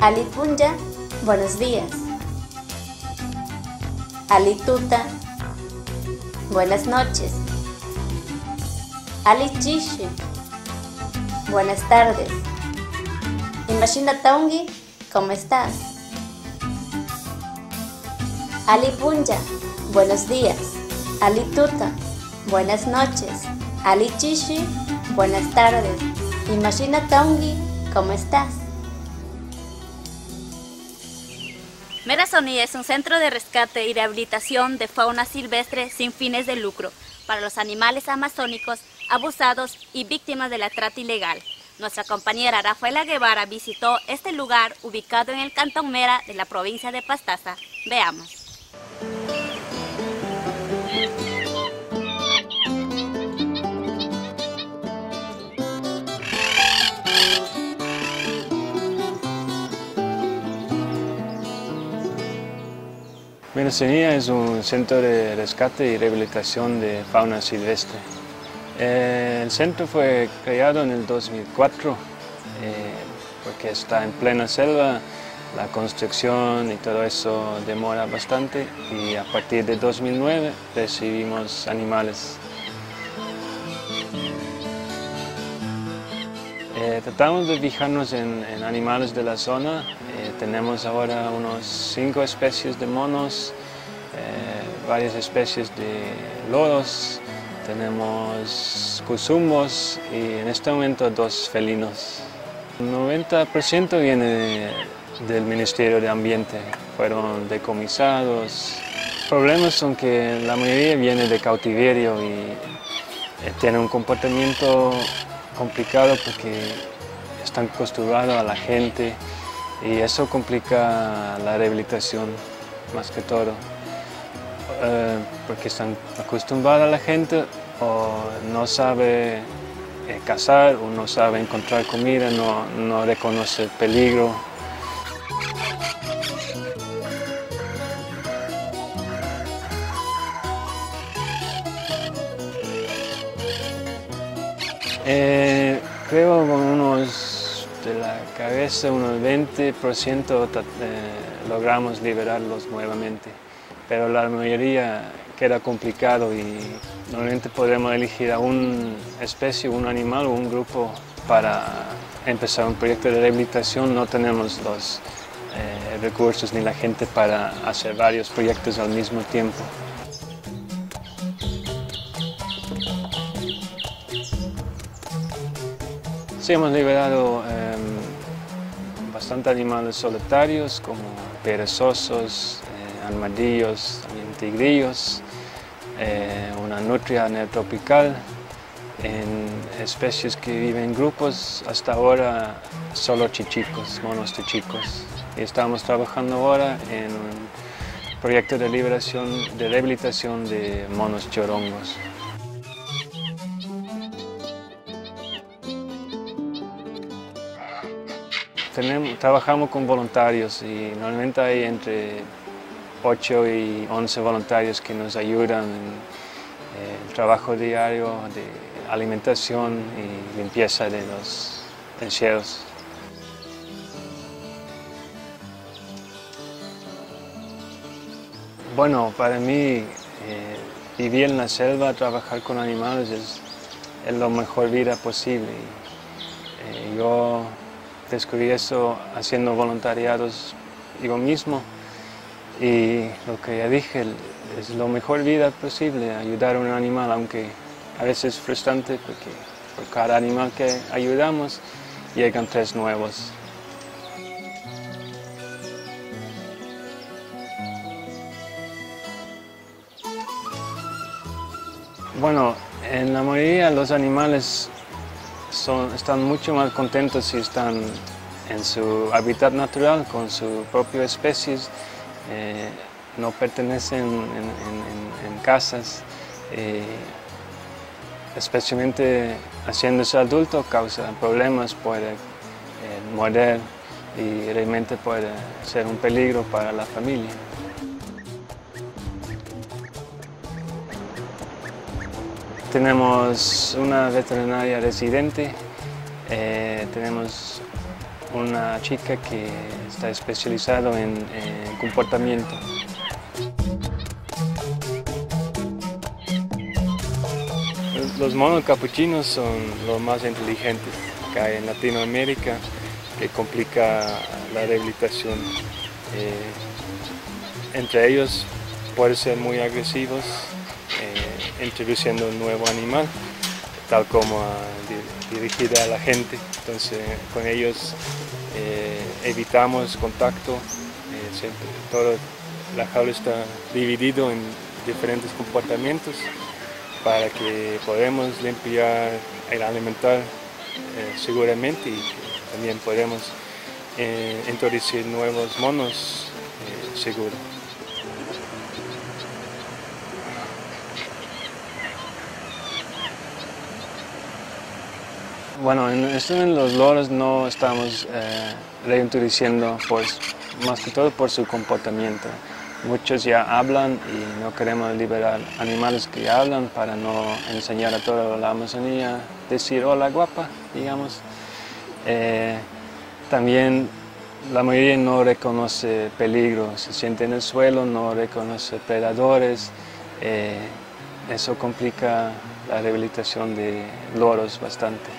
Alipunya, buenos días. Alituta, buenas noches. Alichishi, buenas tardes. Imagina Taungi, ¿cómo estás? Alipunya, buenos días. Alituta, buenas noches. Alichishi, buenas tardes. Imagina Taungi, ¿cómo estás? Merasoni es un centro de rescate y rehabilitación de fauna silvestre sin fines de lucro para los animales amazónicos abusados y víctimas de la trata ilegal. Nuestra compañera Rafaela Guevara visitó este lugar ubicado en el cantón Mera de la provincia de Pastaza. Veamos. Merasoni es un centro de rescate y rehabilitación de fauna silvestre. El centro fue creado en el 2004 porque está en plena selva, la construcción y todo eso demora bastante y a partir de 2009 recibimos animales. Tratamos de fijarnos en animales de la zona. Tenemos ahora unos 5 especies de monos, varias especies de loros, tenemos cuzumbos y en este momento 2 felinos. El 90% viene del Ministerio de Ambiente, fueron decomisados. Los problemas son que la mayoría viene de cautiverio y tienen un comportamiento complicado porque están acostumbrados a la gente y eso complica la rehabilitación más que todo, porque están acostumbrados a la gente o no sabe cazar o no sabe encontrar comida, no reconoce el peligro. Creo con unos de la cabeza, unos 20% logramos liberarlos nuevamente, pero la mayoría queda complicado y normalmente podremos elegir a una especie, un animal o un grupo para empezar un proyecto de rehabilitación. No tenemos los recursos ni la gente para hacer varios proyectos al mismo tiempo. Sí, hemos liberado bastantes animales solitarios como perezosos, armadillos, también tigrillos, una nutria neotropical, en especies que viven en grupos, hasta ahora solo chichicos, monos chichicos. Y estamos trabajando ahora en un proyecto de rehabilitación de monos chorongos. Trabajamos con voluntarios y normalmente hay entre 8 y 11 voluntarios que nos ayudan en el trabajo diario de alimentación y limpieza de los encheros. Bueno, para mí vivir en la selva, trabajar con animales es la mejor vida posible. Yo descubrí eso haciendo voluntariados yo mismo y lo que ya dije es la mejor vida posible, ayudar a un animal, aunque a veces es frustrante porque por cada animal que ayudamos llegan 3 nuevos. Bueno, en la mayoría los animales están mucho más contentos si están en su hábitat natural, con su propia especie, no pertenecen en casas, especialmente haciéndose adulto causa problemas, puede morder y realmente puede ser un peligro para la familia. Tenemos una veterinaria residente, tenemos una chica que está especializada en comportamiento. Los monos capuchinos son los más inteligentes que hay en Latinoamérica, que complica la rehabilitación. Entre ellos pueden ser muy agresivos, introduciendo un nuevo animal, tal como dirigida a la gente. Entonces con ellos evitamos contacto, toda la jaula está dividido en diferentes comportamientos para que podamos limpiar y alimentar seguramente, y también podemos introducir nuevos monos seguros. Bueno, en los loros no estamos reintroduciendo, más que todo por su comportamiento. Muchos ya hablan y no queremos liberar animales que hablan para no enseñar a toda la Amazonía a decir hola guapa, digamos. También la mayoría no reconoce peligro, se siente en el suelo, no reconoce predadores. Eso complica la rehabilitación de loros bastante.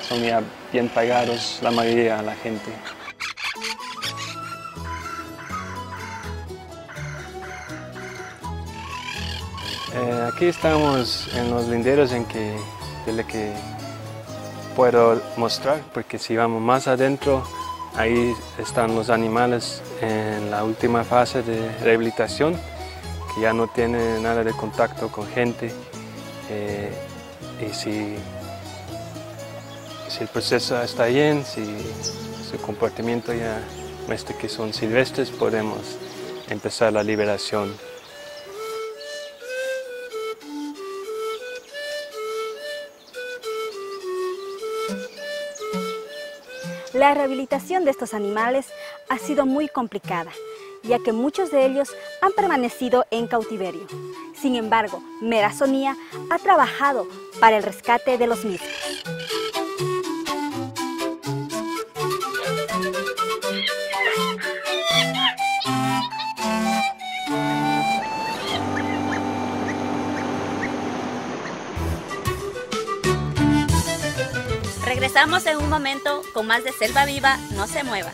Son ya bien pagados la mayoría de la gente. Aquí estamos en los linderos de lo que puedo mostrar, porque si vamos más adentro, ahí están los animales en la última fase de rehabilitación, que ya no tienen nada de contacto con gente. Y si el proceso está bien, si su comportamiento ya muestra que son silvestres, podemos empezar la liberación. La rehabilitación de estos animales ha sido muy complicada, ya que muchos de ellos han permanecido en cautiverio. Sin embargo, Merazonía ha trabajado para el rescate de los mismos. Regresamos en un momento con más de Selva Viva, no se mueva.